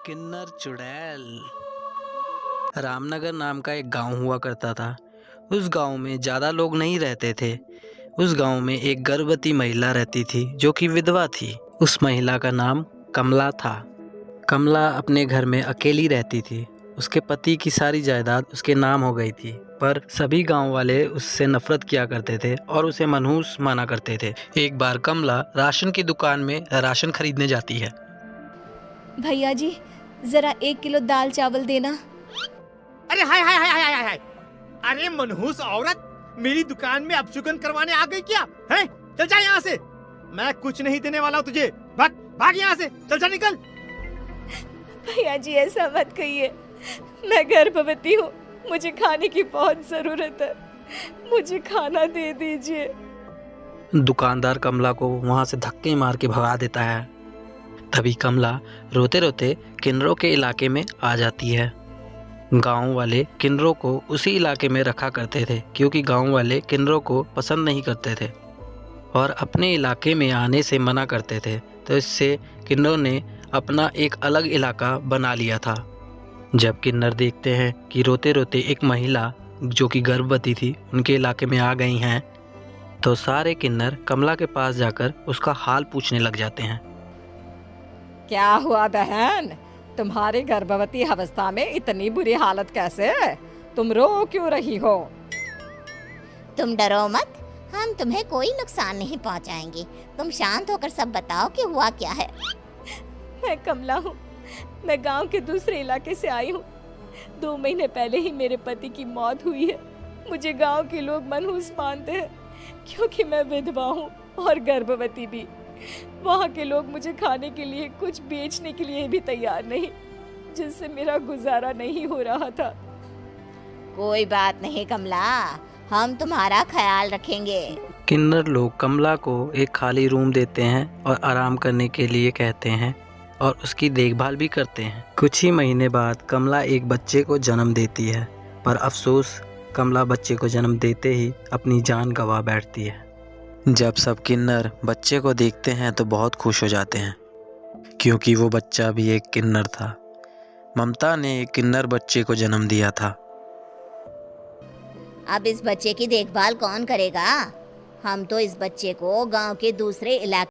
किन्नर चुड़ैल। रामनगर नाम का एक गांव हुआ करता था। उस गांव में ज़्यादा लोग नहीं रहते थे। उस गांव में एक गर्भवती महिला रहती थी जो कि विधवा थी। उस महिला का नाम कमला था। कमला अपने घर में अकेली रहती थी। उसके पति की सारी जायदाद उसके नाम हो गई थी, पर सभी गांव वाले उससे नफरत किया करते थे और उसे मनहूस माना करते थे। एक बार कमला राशन की दुकान में राशन खरीदने जाती है। भैया जी, जरा 1 किलो दाल चावल देना। अरे हाय हाय हाय हाय हाय हाय! अरे मनहूस औरत, मेरी दुकान में अपशुगन करवाने आ गई क्या? हैं? चल जा यहाँ से। मैं कुछ नहीं देने वाला हूँ तुझे। भाग भाग यहाँ से, चल जा निकल। भैया जी, ऐसा मत कहिए। मैं गर्भवती हूँ, मुझे खाने की बहुत ज़रूरत है। मुझे खाना दे दीजिए। दुकानदार कमला को वहां से धक्के मार के भगा देता है। तभी कमला रोते रोते किन्नरों के इलाके में आ जाती है। गांव वाले किन्नरों को उसी इलाके में रखा करते थे, क्योंकि गांव वाले किन्नरों को पसंद नहीं करते थे और अपने इलाके में आने से मना करते थे। तो इससे किन्नरों ने अपना एक अलग इलाका बना लिया था। जब किन्नर देखते हैं कि रोते रोते एक महिला जो कि गर्भवती थी उनके इलाके में आ गई हैं, तो सारे किन्नर कमला के पास जाकर उसका हाल पूछने लग जाते हैं। क्या हुआ बहन? तुम्हारी गर्भवती अवस्था में इतनी बुरी हालत कैसे है? तुम रो क्यों रही हो? तुम डरो मत, हम तुम्हें कोई नुकसान नहीं पहुंचाएंगे। तुम शांत होकर सब बताओ कि हुआ क्या है। मैं कमला हूँ। मैं गांव के दूसरे इलाके से आई हूँ। 2 महीने पहले ही मेरे पति की मौत हुई है। मुझे गांव के लोग मनहूस मानते हैं, क्योंकि मैं विधवा हूँ और गर्भवती भी। वहाँ के लोग मुझे खाने के लिए कुछ बेचने के लिए भी तैयार नहीं, जिससे मेरा गुजारा नहीं हो रहा था। कोई बात नहीं कमला, हम तुम्हारा ख्याल रखेंगे। किन्नर लोग कमला को एक खाली रूम देते हैं और आराम करने के लिए कहते हैं और उसकी देखभाल भी करते हैं। कुछ ही महीने बाद कमला एक बच्चे को जन्म देती है, पर अफसोस कमला बच्चे को जन्म देते ही अपनी जान गंवा बैठती है। जब सब किन्नर बच्चे को देखते हैं तो बहुत खुश हो जाते हैं, क्योंकि वो बच्चा भी एक किन्नर था। ममता ने एक किन्नर बच्चे को जन्म दिया था। अब इस बच्चे की देखभाल कौन करेगा? हम तो इस बच्चे को गांव के दूसरे इलाके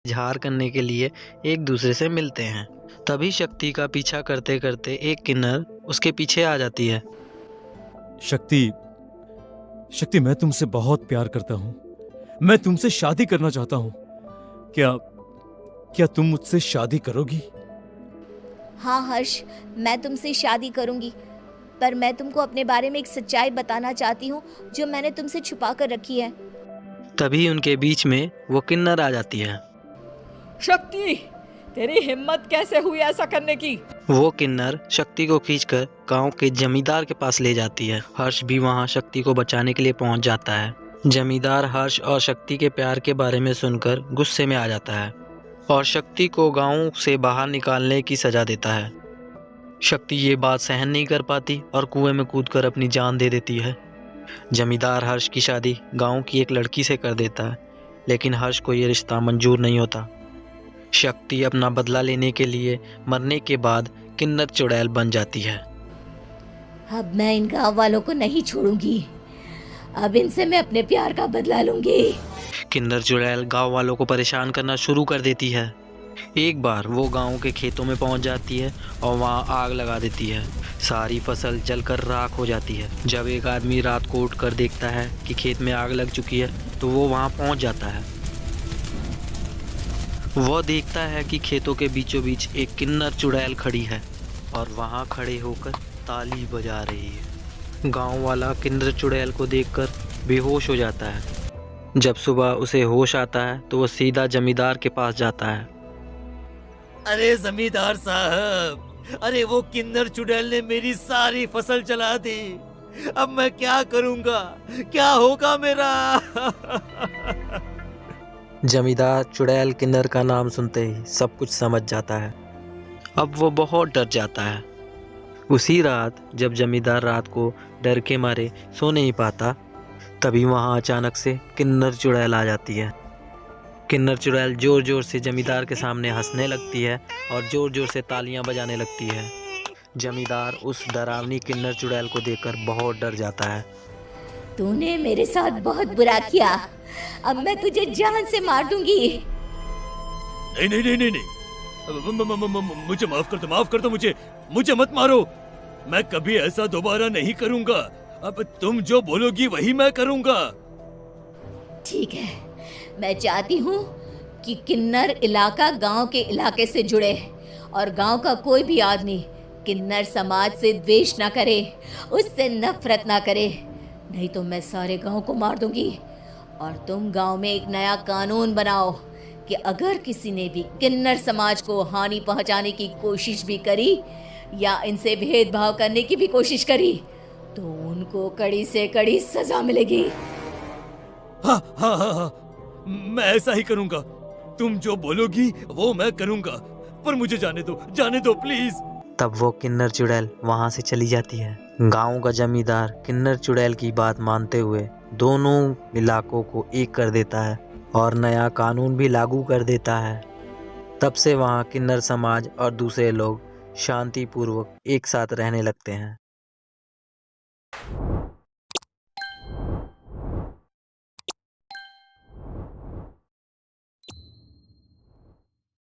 इजहार करने के लिए एक दूसरे से मिलते हैं। तभी शक्ति का पीछा करते करते एक किन्नर उसके पीछे आ जाती है। शक्ति, मैं तुमसे बहुत प्यार करता हूं। मैं तुमसे शादी करना चाहता हूं। क्या तुम मुझसे शादी करोगी? हाँ हर्ष, मैं तुमसे शादी करूंगी, पर मैं तुमको अपने बारे में एक सच्चाई बताना चाहती हूँ जो मैंने तुमसे छुपा कर रखी है। तभी उनके बीच में वो किन्नर आ जाती है। शक्ति, तेरी हिम्मत कैसे हुई ऐसा करने की? वो किन्नर शक्ति को खींचकर गांव के जमींदार के पास ले जाती है। हर्ष भी वहां शक्ति को बचाने के लिए पहुंच जाता है। जमींदार हर्ष और शक्ति के प्यार के बारे में सुनकर गुस्से में आ जाता है और शक्ति को गांव से बाहर निकालने की सजा देता है। शक्ति ये बात सहन नहीं कर पाती और कुएं में कूदकर अपनी जान दे देती है। जमींदार हर्ष की शादी गांव की एक लड़की से कर देता है, लेकिन हर्ष को ये रिश्ता मंजूर नहीं होता। शक्ति अपना बदला लेने के लिए मरने के बाद किन्नर चुड़ैल बन जाती है। अब मैं इन गाँव वालों को नहीं छोड़ूंगी। अब इनसे मैं अपने प्यार का बदला लूंगी। किन्नर चुड़ैल गांव वालों को परेशान करना शुरू कर देती है। एक बार वो गांव के खेतों में पहुंच जाती है और वहां आग लगा देती है। सारी फसल जलकर राख हो जाती है। जब एक आदमी रात को उठकर देखता है कि खेत में आग लग चुकी है तो वो वहां पहुंच जाता है। वो देखता है कि खेतों के बीचों बीच एक किन्नर चुड़ैल खड़ी है और वहां खड़े होकर ताली बजा रही है। गांव वाला किन्नर चुड़ैल को देखकर बेहोश हो जाता है। जब सुबह उसे होश आता है तो वो सीधा जमींदार के पास जाता है। अरे जमींदार साहब, अरे वो किन्नर चुड़ैल ने मेरी सारी फसल जला दी। अब मैं क्या करूंगा? क्या होगा मेरा? जमींदार चुड़ैल किन्नर का नाम सुनते ही सब कुछ समझ जाता है। अब वो बहुत डर जाता है। उसी रात जब जमींदार रात को डर के मारे सो नहीं पाता, तभी वहां अचानक से किन्नर चुड़ैल आ जाती है। किन्नर चुड़ैल जोर जोर से जमींदार के सामने हंसने लगती है और जोर जोर से तालियां बजाने लगती है। जमींदार उस डरावनी किन्नर चुड़ैल को देखकर बहुत डर जाता है। तूने मेरे साथ बहुत बुरा किया। अब मैं तुझे जान से मार दूंगी। नहीं नहीं नहीं नहीं नहीं, मुझे माफ कर दो, मुझे मत मारो। मैं कभी ऐसा दोबारा नहीं करूंगा। अब तुम जो बोलोगी वही मैं करूंगा। ठीक है, मैं चाहती हूँ कि किन्नर इलाका गांव के इलाके से जुड़े और गांव का कोई भी आदमी किन्नर समाज से द्वेष ना करे, उससे नफरत ना करे, नहीं तो मैं सारे गांव को मार दूंगी। और तुम गांव में एक नया कानून बनाओ कि अगर किसी ने भी किन्नर समाज को हानि पहुंचाने की कोशिश भी करी या इनसे भेदभाव करने की भी कोशिश करी तो उनको कड़ी से कड़ी सजा मिलेगी। हाँ हाँ हाँ हाँ, मैं ऐसा ही करूंगा। तुम जो बोलोगी वो मैं करूंगा, पर मुझे जाने दो प्लीज। तब वो किन्नर चुड़ैल वहां से चली जाती है। गांव का जमींदार किन्नर चुड़ैल की बात मानते हुए दोनों इलाकों को एक कर देता है और नया कानून भी लागू कर देता है। तब से वहां किन्नर समाज और दूसरे लोग शांतिपूर्वक एक साथ रहने लगते हैं।